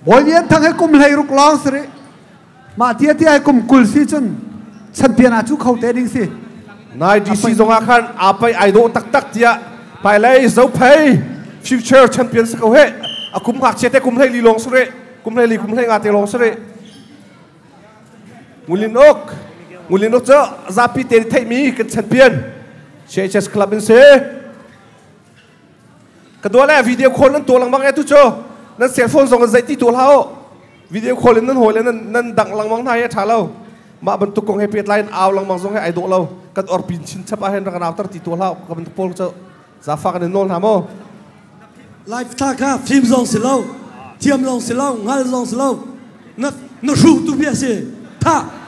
Boy Lian thang hai kum lai ruk long sri ma tia tia hai kum kul si chun champion a chu khau te ding si nai DC zonga khan apai aido tak tak tia pai lai zo phai future champion sa ko he akum khak chete kum lai li long sre kum lai nga te long sre ngulinok cho zapi te thai mi kan champion chess club in se kadwa la video call nan to lang bang e tu cho nan cell phone zong zai ti to lao video call nan hole nan dang lang bang thai tha lo ma ban tu kong he pet line aw lang bang zong he ai do lo kan or pin chin chapa hen ra kan after ti to lao ka ban pol cho za fa kan nol ha mo live ta ka film zong se lo tiam long se lo ngal zong se lo na ru tu bia se ta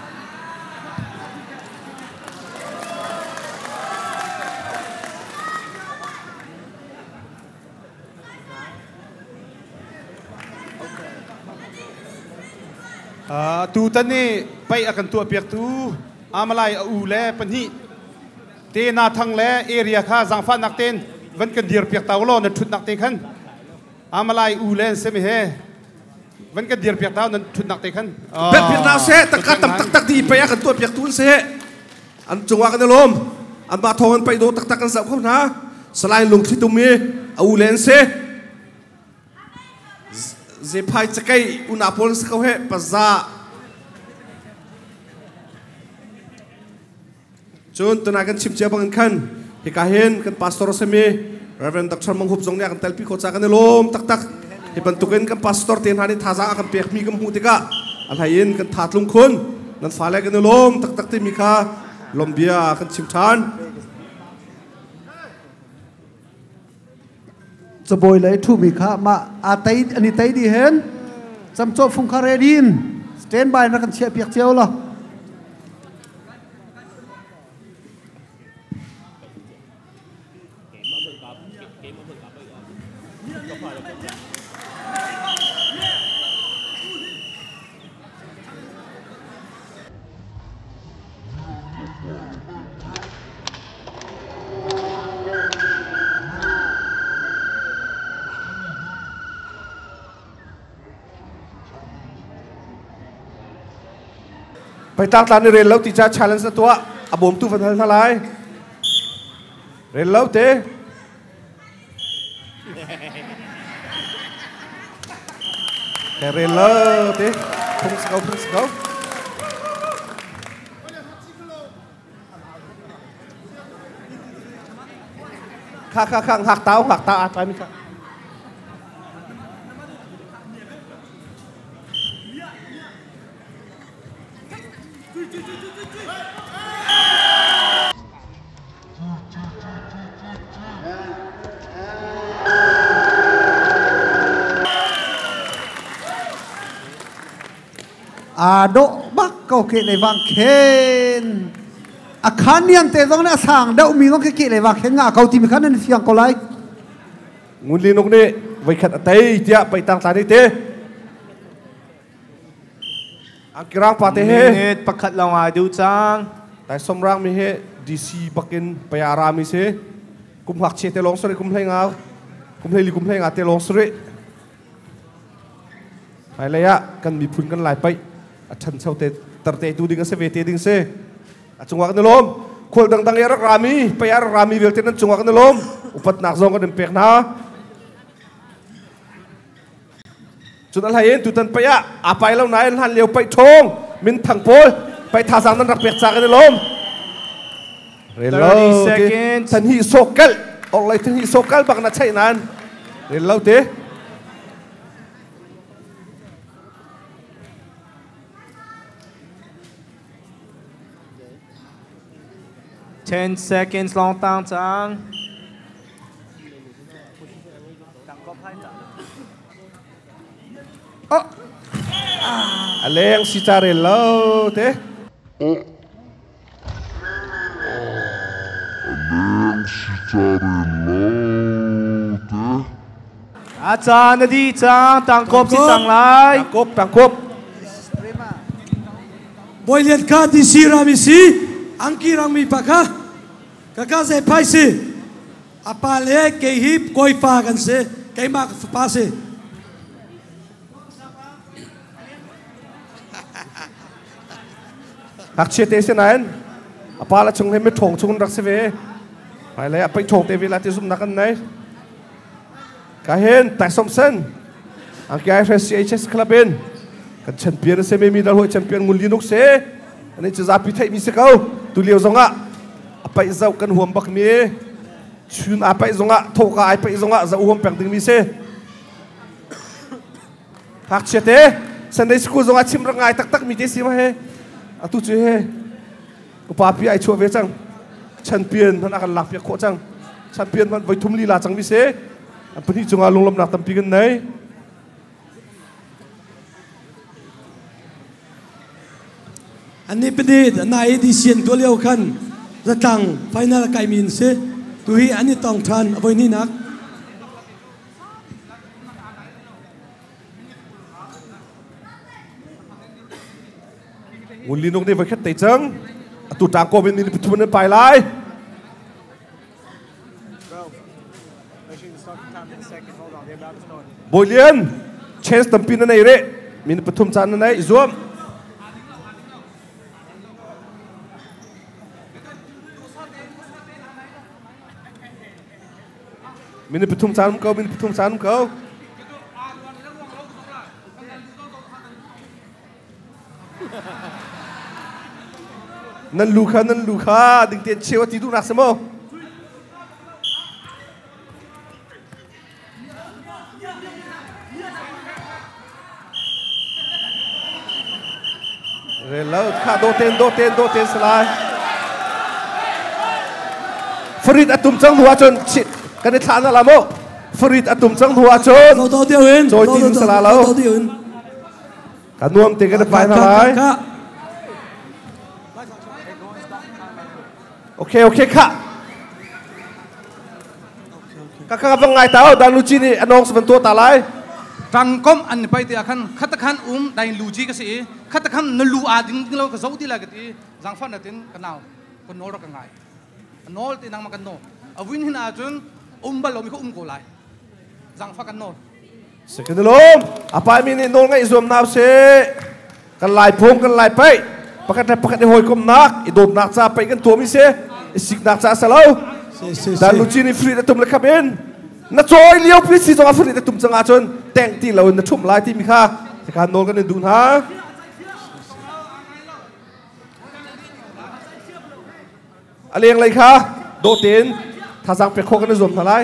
tu tan ni pai akan tu piak tu amalai u le pani te na thang le area kha jangfa nak ten van kan dir piak taw lo na thut nak te khan amalai u le se mi he van kan dir piak taw na thut nak te khan bet piak taw se tak tak di pai akan tu piak tu se an chungwa kan lom an ba thon pai do tak tak kan sa khom na salai lung thi tu mi u len se ze phai chakai Indianapolis ko he paza chun tuna kan chim chabang kan hi ka hen kan pastor semi reverend dr manghup jong ne kan telpi ko cha kan lom tak tak hi ban tuken kan pastor ten hani thaza kan pek mi kan hu tika al hain kan thatlung khun nan fale kan lom tak tak ti mi kha lombia kan chim thanจะบอยเลยทูบิค่ะมาอาไตอันนี้ไตดีเห็นจำโจ้ฟุงคาเรดินสแตนบายนักเชียร์เปียกเจียวเหรอไปตั้งตาในเรียนแล้วติดจ้า challenge ตัวอบมตู้ฟันทันทลายเรียนแล้วเต้แต่เรียนแล้วเต้พุ่งสเกาข้างหักเท้าอาจไปมั้ยครับอาโดบักก็เกเลวังเคนอาคารเนียนเตะตรงนี้สั่งเดามีก็เกเลวังเคนงาเขาทีมขันนั่นเสียงก็ไล่งุนลีนกนี่ไว้ขัดเตะเจ้าไปตั้งตาในเตะอังกฤษปาเตะเฮปักขัดลงมาดูจังแต่สมรังมีเฮดีซีปักกินไปอารามิเซกุมหักเชเตลองสระกุมเพลงเอากุมเพลงกุมเพลงอาเตลองสระไปเลยอะกันมีพุ่นกันหลายไปฉันเช่าเตะตัดเตะดูดิ้งเสวเตดิ้งเสจังหวะกันลมคนดังๆยารักรามีไปยารักรามีเวลเตนั้นจังหวะกันลมอุปนักซองกันเปียกนะจุดอะไรเองจุดนั้นไปอะอาไปแล้วไหนหันเลี้ยวไปทงมินถังโพลไปท่าสังนั้นรักเปียกจากกันลมเรลโล่ทันฮีโซกัลออกเลยทันฮีโซกัลบักนัดใช่นั้นเรลโล่เตะ10 seconds ลองตั้งจังอะไรyang si cari lo tehอาจารย์นาดีจังตั้งกบสิจังไรตั้งกบ Boy Lian ka di si ramisi angki rami paka kakak saya Paih si apa le ke hip koi fa kan se ke mak pa se hak chia te se nan apa la chung he me thong chung rak se ve phải lấy pai thong te vi la ti zum na kan nai ka hen tai som sen ang kai CHS club in kan champion se me mi dal ho champion Ngun linuk se ani chu za pi thai mi se kau tu liu zonga apai zau kan huam bak mi chun apai zonga thoka ai pai zonga za huam pek ding mi se hak chia te Sunday school zonga chim ra ngai tak tak mi te si ma he atu chu he upa pi ai chu ve chang champion han akan lak pi kho chang champion man voi thum li la chang mi se apani chunga longlam nak tam pi gan naiอันนี้เป็นดีนายดิเซียนตัวเลี้ยวขันจะตั้งไฟนอลไก่มินเสตุยอันนี้ต้องทันเอาไว้นี่นักNgun linuk ni vai khat te chang tu tang ko bin ni pithun na pai lai Boy Lian chance tampin na nei re min pathum chan na nai zuam min pathum chan ko nan luka ding ten chewa ti du nak samo reload kha do ten salai Farid atum chang hua chon chit kan thana lamo Farid atum chang hua chon do tiêu hin choi tin sala lo kanuam te kan pai na lai Okay kha kakak abang ngai tau dan luci ni anong sebentar tak lai Trangkom an pai ti akan katakan dain luji ka si katakan nalu ading lo ka zau ti la gati zangfa natin kanao konor ka ngai nol ti nang makan no awin hin ajun balo mi ko ko lai zangfa kan no second lom apa mi ni nol ngai zoom nap se kan lai phom kan lai pai pakat ni hoi kom nak idot nak cha pai kan tu mi se sik nak cha salau dan luci ni free atum le kaben na choi liao pi si jong free atum chang a chon teng ti lo na thum lai ti mi kha se kan nol kan ni dun ha aleng lai kha do tin tha jang pe kho kan zom tha lai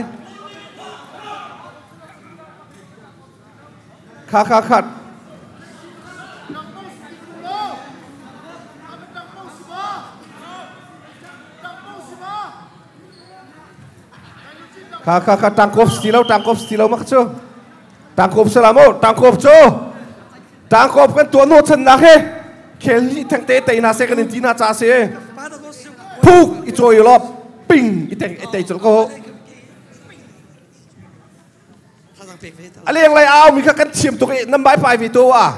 kha tangkop stilo mak cho tangkop selamo tangkop cho tangkop kan tuan ho chan nak he khel ni thang te te na se kan ti na cha se phuk I choi lop ping I te chol ko aleng lai aw mi kha kan chim to ke nam bai pai vi to wa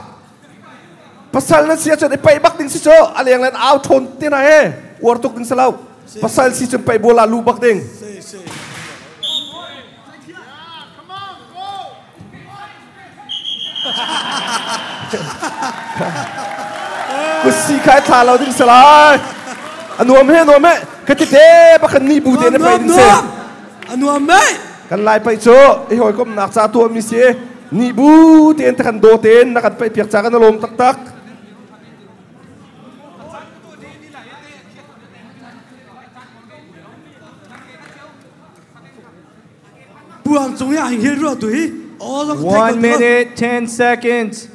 pasal na sia cho de pai bak ding si cho aleng lai aw thon te na he war tok ding salau pasal si chum pai bola lu bak ding Kusi kai tha lo ding salai anuam he ka ti te ba kan ni bu de na pai ding se anuam me kan lai pai cho I hoi kom nak cha tu mi se ni bu ten ta kan do ten na kan pai piak cha kan lom tak buang chung ya hing ro tu hi 1 minute 10 seconds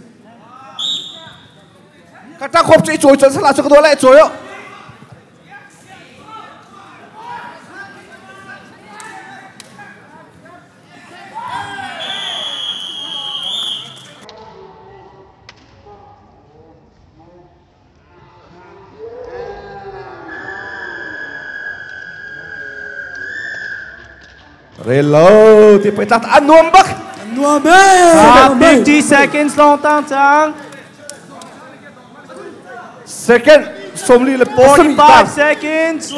kata khop choi choi chan sala chok do lai choi yo reload ti pai tat anuam bak 50 seconds long tang chang second somli le 45 seconds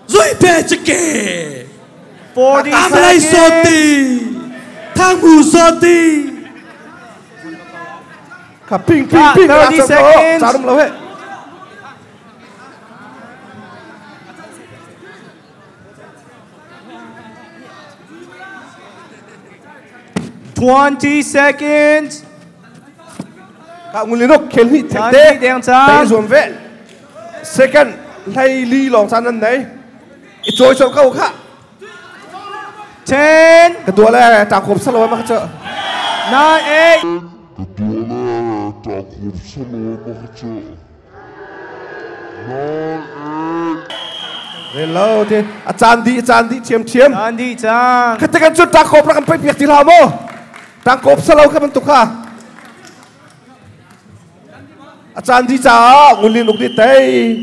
Zui pe chike 40 Amalai seconds soti Thang mu soti ka ping 30 seconds. charum lo he 20 seconds. Cả Ngun Lian khen hi Time thế đi đèn tay sang. zoom về second hay li long san nan đấy trôi cho câu khác 10, cái tua này tạm cột sắt lối mà chợ 9, 8. lên lâu thì chan đi chiếm Chan đi chang. cái tekan chút tạm cột là cái việc thì làm mô tạm cột sắt lâu cái bên tục ha chan đi chả Ngun Lian đi tay